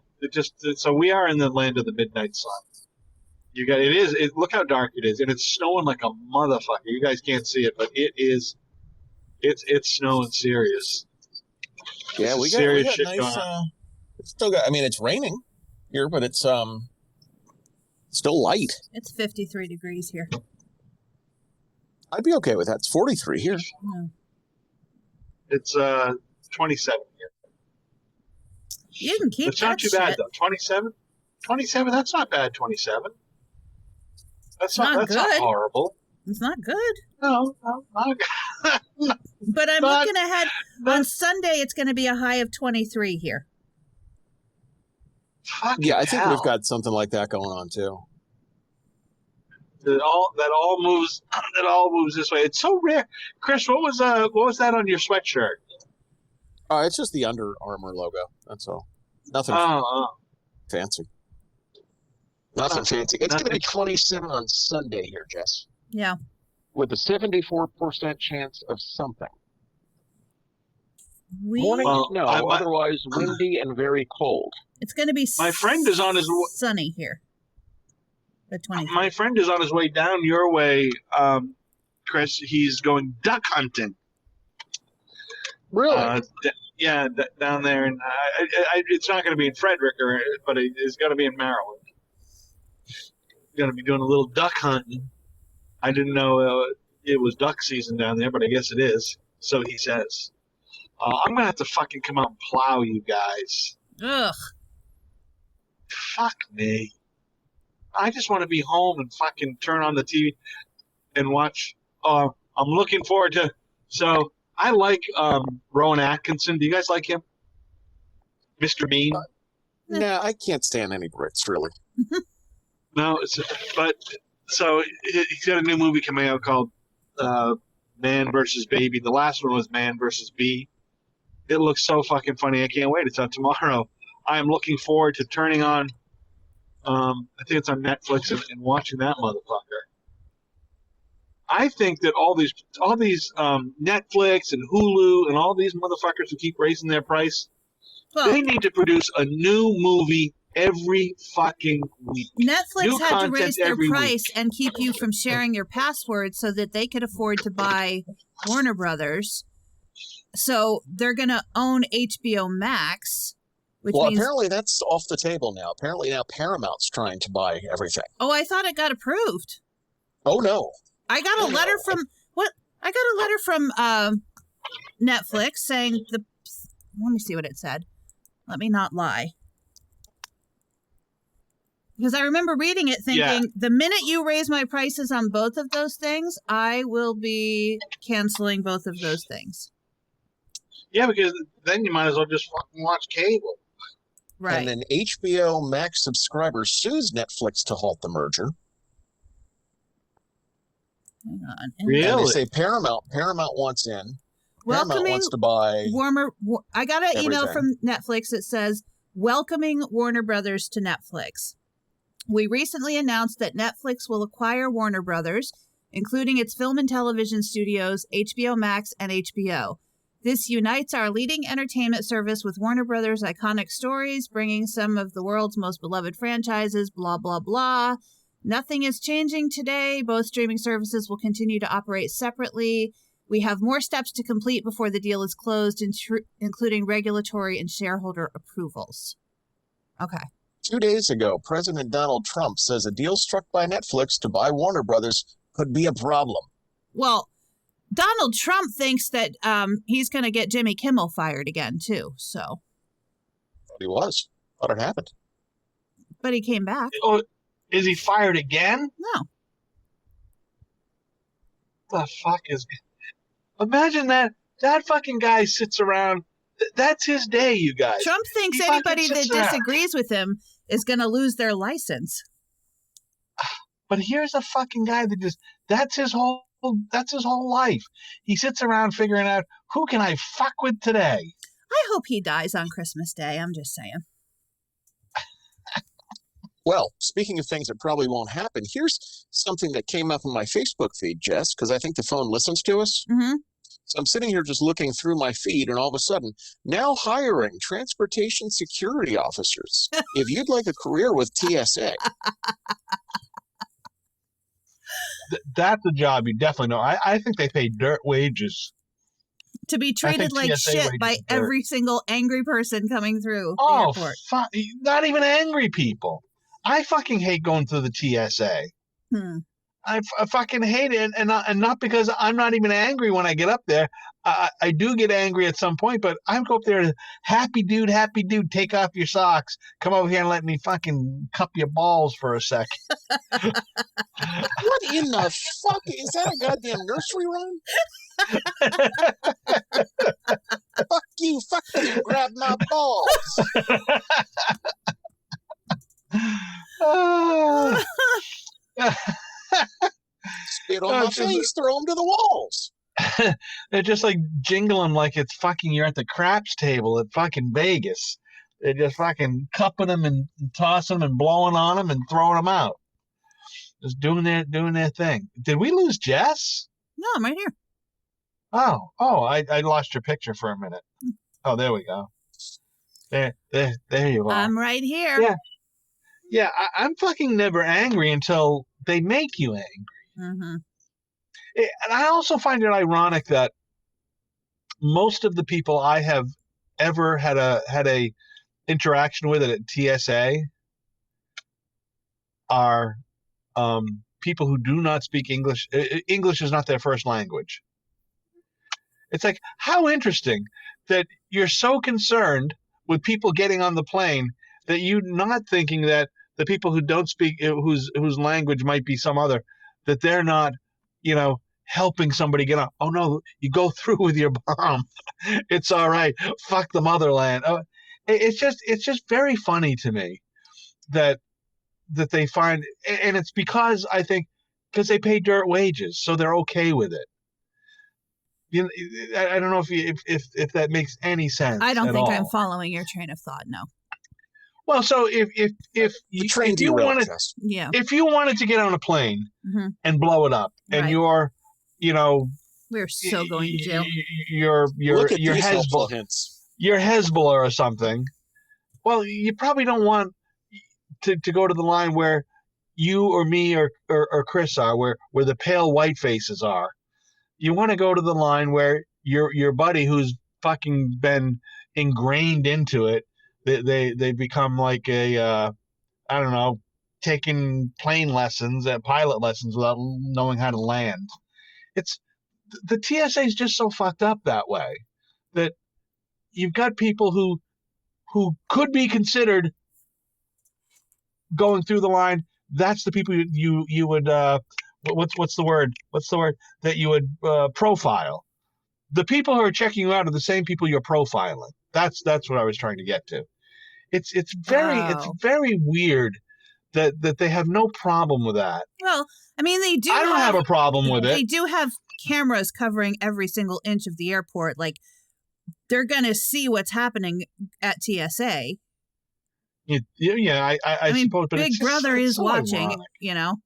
so we are in the land of the midnight sun. You got it. Look how dark it is, and it's snowing like a motherfucker. You guys can't see it, but it is. It's snowing serious. Yeah, we got serious shit nice. going on. It's still got. I mean, it's raining here, but it's still light. It's 53 degrees here. I'd be okay with that. It's 43 here. No. It's 27 here. You can keep It's that not too shit. bad though. 27. 27. That's not bad. 27. That's Not not good. horrible. It's not good. No, not good. But I'm Not- looking ahead. On Sunday, it's going to be a high of 23 here. Fucking Yeah, I think hell. we've got something like that going on too. That all moves this way. It's so rare. Chris, what was that on your sweatshirt? It's just the Under Armour logo. That's all. Nothing fancy. Nothing fancy. It's going to be 27 on Sunday here, Jess. Yeah. With a 74% chance of something. Morning Well, snow, otherwise windy and very cold. It's going to be My friend is on his sunny here. The 23. My friend is on his way down your way, Chris. He's going duck hunting. Really? Down there, and it's not going to be in Frederick, but it's going to be in Maryland. He's going to be doing a little duck hunting. I didn't know it was duck season down there, but I guess it is. So he says. I'm going to have to fucking come out and plow you guys. Ugh. Fuck me. I just want to be home and fucking turn on the TV and watch. I'm looking forward to. So I like Rowan Atkinson. Do you guys like him? Mr. Bean? Nah, I can't stand any Brits, really. No, so he's got a new movie coming out called Man vs. Baby. The last one was Man vs. Bee. It looks so fucking funny. I can't wait. It's out tomorrow. I'm looking forward to turning on. I think it's on Netflix and watching that motherfucker. I think that all these Netflix and Hulu and all these motherfuckers who keep raising their price, Well, they need to produce a new movie every fucking week. Netflix New had to content raise their every price week. and keep you from sharing your password so that they could afford to buy Warner Brothers. So they're going to own HBO Max, which Well, means... apparently that's off the table now. Apparently now Paramount's trying to buy everything. Oh, I thought it got approved. Oh, no. I got a letter from... What? I got a letter from Netflix saying... Let me see what it said. Let me not lie. Because I remember reading it thinking, the minute you raise my prices on both of those things, I will be canceling both of those things. Yeah, because then you might as well just fucking watch cable. Right. And then HBO Max subscriber sues Netflix to halt the merger. Hang on. And they Really? say Paramount wants in. Paramount Welcoming wants to buy I got an email everything. from Netflix that says, welcoming Warner Brothers to Netflix. We recently announced that Netflix will acquire Warner Brothers, including its film and television studios, HBO Max, and HBO. This unites our leading entertainment service with Warner Brothers' iconic stories, bringing some of the world's most beloved franchises, blah, blah, blah. Nothing is changing today. Both streaming services will continue to operate separately. We have more steps to complete before the deal is closed, including regulatory and shareholder approvals. Okay. 2 days ago, President Donald Trump says a deal struck by Netflix to buy Warner Brothers could be a problem. Well, Donald Trump thinks that he's going to get Jimmy Kimmel fired again, too. So. He was. Thought it happened. But he came back. Oh, is he fired again? No. The fuck is... Imagine that fucking guy sits around. That's his day, you guys. Trump thinks He anybody fucking that sits around. disagrees with him is going to lose their license. But here's a fucking guy that just... That's his whole life. He sits around figuring out, who can I fuck with today? I hope he dies on Christmas Day. I'm just saying. Well, speaking of things that probably won't happen, here's something that came up in my Facebook feed, Jess, because I think the phone listens to us. Mm-hmm. So I'm sitting here just looking through my feed, and all of a sudden, now hiring transportation security officers. If you'd like a career with TSA. That's a job you definitely know. I think they pay dirt wages. To be treated like TSA shit wages by are dirt. every single angry person coming through the Oh, airport. not even angry people. I fucking hate going through the TSA. I fucking hate it, and not because I'm not even angry when I get up there. I do get angry at some point, but I go up there, happy dude, take off your socks, come over here and let me fucking cup your balls for a sec. What in the fuck? Is that a goddamn nursery rhyme? Fuck you, grab my balls. Spit on my face, throw them to the walls. They're just like jingle them like it's fucking you're at the craps table at fucking Vegas. They're just fucking cupping them and tossing them and blowing on them and throwing them out. Just doing their thing. Did we lose Jess? No, I'm right here. Oh, I lost your picture for a minute. Oh, there we go. There you are. I'm right here. Yeah, I'm fucking never angry until they make you angry. Mm-hmm. And I also find it ironic that most of the people I have ever had a interaction with at TSA are people who do not speak English. English is not their first language. It's like, how interesting that you're so concerned with people getting on the plane that you're not thinking that the people who don't speak, whose language might be some other, that they're not, helping somebody get on. Oh no, you go through with your bomb. It's all right. Fuck the motherland. It's just very funny to me that they find, and it's because I think because they pay dirt wages, so they're okay with it. I don't know if that makes any sense. I don't think all. I'm following your train of thought. No. Well, so if you wanted, yeah, if you wanted to get on a plane mm-hmm. and blow it up, and right. you're, we're so going to jail. You're Hezbollah hints. You're Hezbollah or something. Well, you probably don't want to go to the line where you or me or Chris are, where the pale white faces are. You want to go to the line where your buddy who's fucking been ingrained into it. They become like I don't know, taking plane lessons, pilot lessons without knowing how to land. It's the TSA is just so fucked up that way that you've got people who could be considered going through the line. That's the people you would what's the word that you would profile. the people who are checking you out are the same people you're profiling. That's what I was trying to get to. It's very weird that they have no problem with that. Well, I mean, they do. I don't have a problem with They it. do have cameras covering every single inch of the airport. Like, they're gonna see what's happening at TSA. Yeah, I mean, suppose. But Big Brother is so watching. ironic. You know.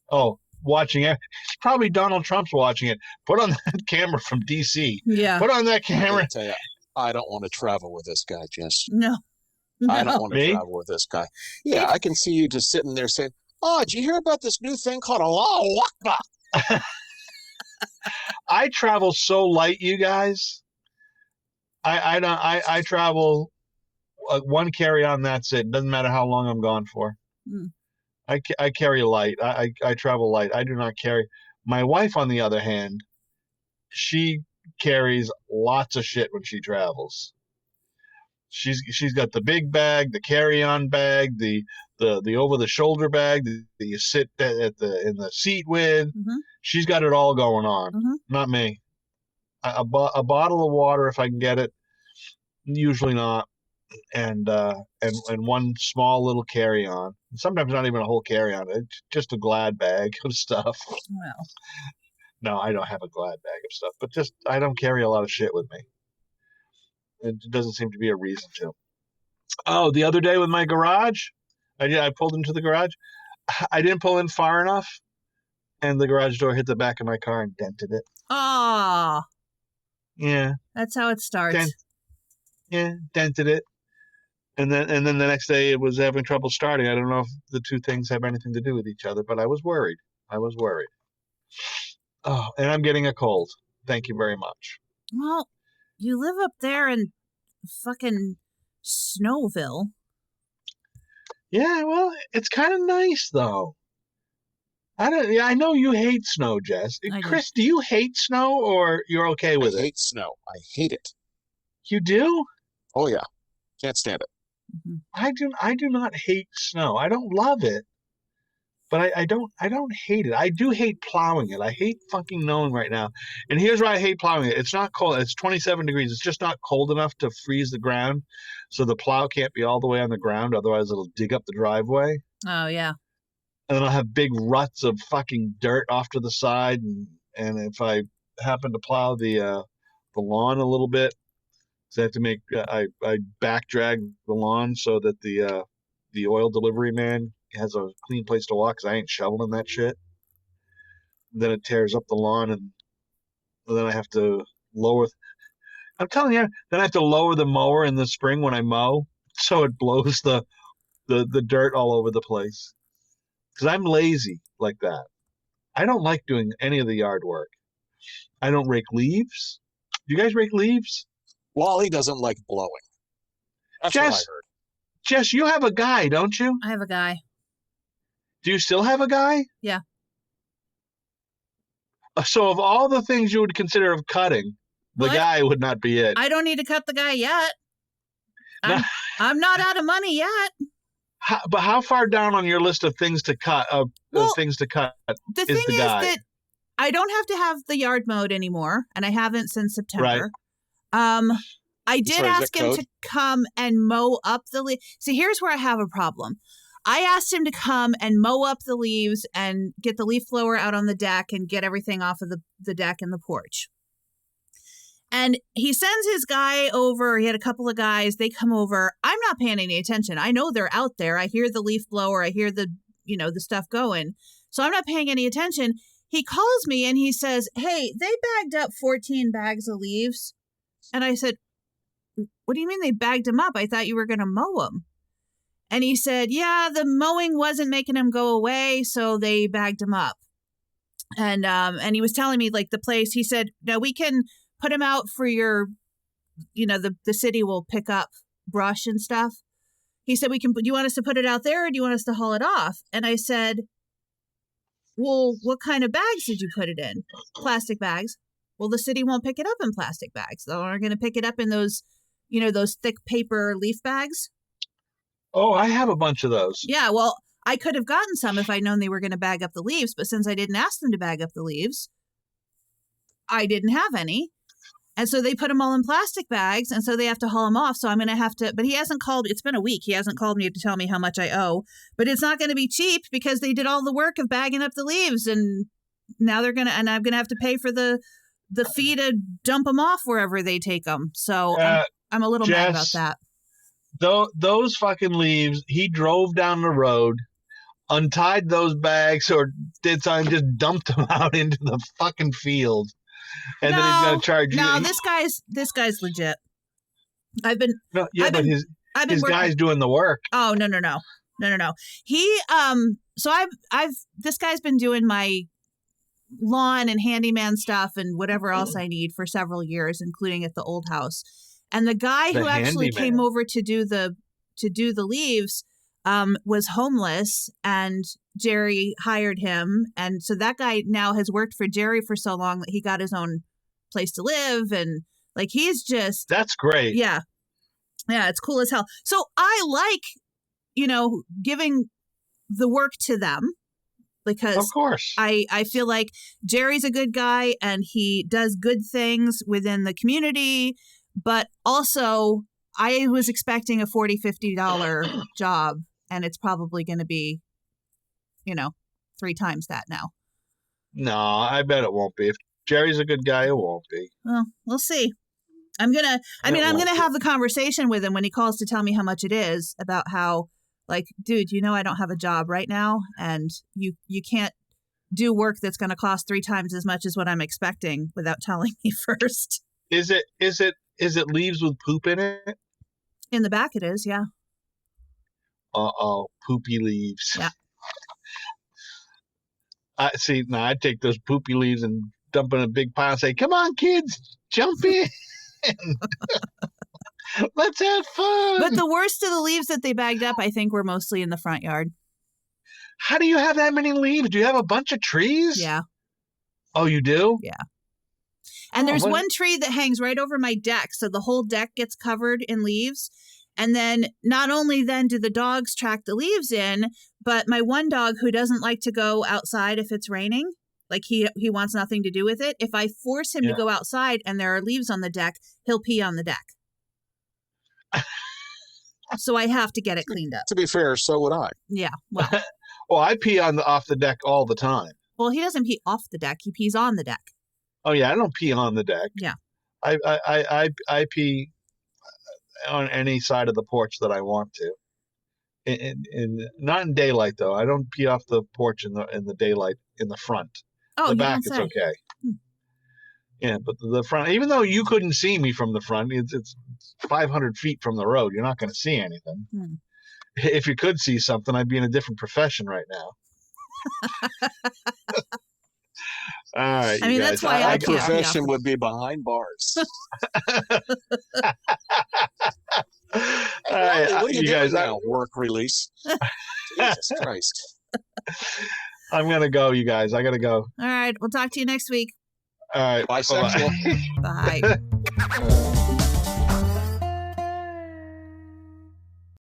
Oh, watching it. Probably Donald Trump's watching it. Put on that camera from DC. Yeah. Put on that I camera. gotta tell you, I don't want to travel with this guy, Jess. No. I don't want to Me? travel with this guy. Yeah, I can see you just sitting there saying, "Oh, did you hear about this new thing called Allahu Akbar?" I travel so light, you guys. I travel one carry on. That's it. Doesn't matter how long I'm gone for. Mm. I carry light. I travel light. I do not carry. My wife, on the other hand, she carries lots of shit when she travels. She's got the big bag, the carry-on bag, the over the shoulder bag that you sit in the seat with. Mhm. She's got it all going on. Mhm. Not me. A bottle of water if I can get it. Usually not. And one small little carry-on. Sometimes not even a whole carry-on. It's just a Glad bag of stuff. Well. No, I don't have a Glad bag of stuff, but just I don't carry a lot of shit with me. It doesn't seem to be a reason to. Oh, the other day with my garage, I pulled into the garage. I didn't pull in far enough, and the garage door hit the back of my car and dented it. Ah. Yeah. That's how it starts. Dented it. And then the next day it was having trouble starting. I don't know if the two things have anything to do with each other, but I was worried. Oh, and I'm getting a cold. Thank you very much. Well, you live up there in fucking Snowville. Yeah, well, it's kind of nice though. I know you hate snow, Jess. I do. Chris, do you hate snow or you're okay with I it? hate snow. I hate it. You do? Oh yeah, can't stand it. Mhm. I do not hate snow. I don't love it, but I don't hate it. I do hate plowing it. I hate fucking knowing right now. And here's why I hate plowing it. It's not cold. It's 27 degrees. It's just not cold enough to freeze the ground, so the plow can't be all the way on the ground. Otherwise, it'll dig up the driveway. Oh, yeah. And then I'll have big ruts of fucking dirt off to the side. And if I happen to plow the lawn a little bit, so I have to make I back drag the lawn so that the oil delivery man has a clean place to walk because I ain't shoveling that shit. Then it tears up the lawn, and then I have to lower. I'm telling you, then I have to lower the mower in the spring when I mow, so it blows the dirt all over the place. Because I'm lazy like that. I don't like doing any of the yard work. I don't rake leaves. Do you guys rake leaves? Wally doesn't like blowing. That's what I Jess, heard. Jess, you have a guy, don't you? I have a guy. Do you still have a guy? Yeah. So of all the things you would consider of cutting, the Well, guy would not be it. I don't need to cut the guy yet. No. I'm not out of money yet. But how far down on your list of things to cut? Well, things to cut The is thing the is guy. that I don't have to have the yard mowed anymore, and I haven't since September. Right. I did Sorry, is that ask him code? to come and mow up the leaves. See, here's where I have a problem. I asked him to come and mow up the leaves and get the leaf blower out on the deck and get everything off of the deck and the porch. And he sends his guy over. He had a couple of guys. They come over. I'm not paying any attention. I know they're out there. I hear the leaf blower. I hear the stuff going. So I'm not paying any attention. He calls me and he says, "Hey, they bagged up 14 bags of leaves." And I said, "What do you mean they bagged them up? I thought you were going to mow them." And he said, "Yeah, the mowing wasn't making them go away, so they bagged them up." And he was telling me like the place. He said, "No, we can put them out for your, the city will pick up brush and stuff." He said, "Do you want us to put it out there or do you want us to haul it off?" And I said, "Well, what kind of bags did you put it in?" "Plastic bags." "Well, the city won't pick it up in plastic bags. They're going to pick it up in those, those thick paper leaf bags." Oh, I have a bunch of those. Yeah, well, I could have gotten some if I'd known they were going to bag up the leaves, but since I didn't ask them to bag up the leaves, I didn't have any. And so they put them all in plastic bags, and so they have to haul them off. So I'm going to have to, but he hasn't called. It's been a week. He hasn't called me to tell me how much I owe. But it's not going to be cheap because they did all the work of bagging up the leaves, and now I'm going to have to pay for the fee to dump them off wherever they take them. So I'm a little mad about that. Those fucking leaves, he drove down the road, untied those bags or did something, just dumped them out into the fucking field. And then he's going to charge you. No, this guy's legit. His guy's doing the work. Oh, no. He, so this guy's been doing my lawn and handyman stuff and whatever else I need for several years, including at the old house. And the guy who actually came over to do the leaves was homeless, and Jerry hired him. And so that guy now has worked for Jerry for so long that he got his own place to live. And like, he's just... That's great. Yeah. Yeah, it's cool as hell. So I like, giving the work to them because of course I feel like Jerry's a good guy and he does good things within the community. But also, I was expecting a $40, $50 job, and it's probably going to be, 3 times that now. No, I bet it won't be. If Jerry's a good guy, it won't be. Well, we'll see. I'm going to have the conversation with him when he calls to tell me how much it is, about how, like, dude, I don't have a job right now, and you can't do work that's going to cost 3 times as much as what I'm expecting without telling me first. Is it leaves with poop in it? In the back it is, yeah. Poopy leaves. Yeah. I'd take those poopy leaves and dump in a big pile and say, come on, kids, jump in. Let's have fun. But the worst of the leaves that they bagged up, I think, were mostly in the front yard. How do you have that many leaves? Do you have a bunch of trees? Yeah. Oh, you do? Yeah. And there's one tree that hangs right over my deck. So the whole deck gets covered in leaves. And then not only then do the dogs track the leaves in, but my one dog who doesn't like to go outside if it's raining, like he wants nothing to do with it. If I force him to go outside and there are leaves on the deck, he'll pee on the deck. So I have to get it cleaned up. To be fair, so would I. Yeah. Well, well, I pee off the deck all the time. Well, he doesn't pee off the deck. He pees on the deck. Oh yeah, I don't pee on the deck. Yeah. I pee on any side of the porch that I want to. Not in daylight though. I don't pee off the porch in the daylight in the front. Oh, the back is okay. Yeah, but the front, even though you couldn't see me from the front, it's 500 feet from the road. You're not going to see anything. If you could see something, I'd be in a different profession right now. All right, I mean, guys. that's why my profession would be behind bars. All right, what are you guys. now? Work release. Jesus Christ. I'm gonna go, you guys. I gotta go. All right. We'll talk to you next week. All right. Bisexual. Bye.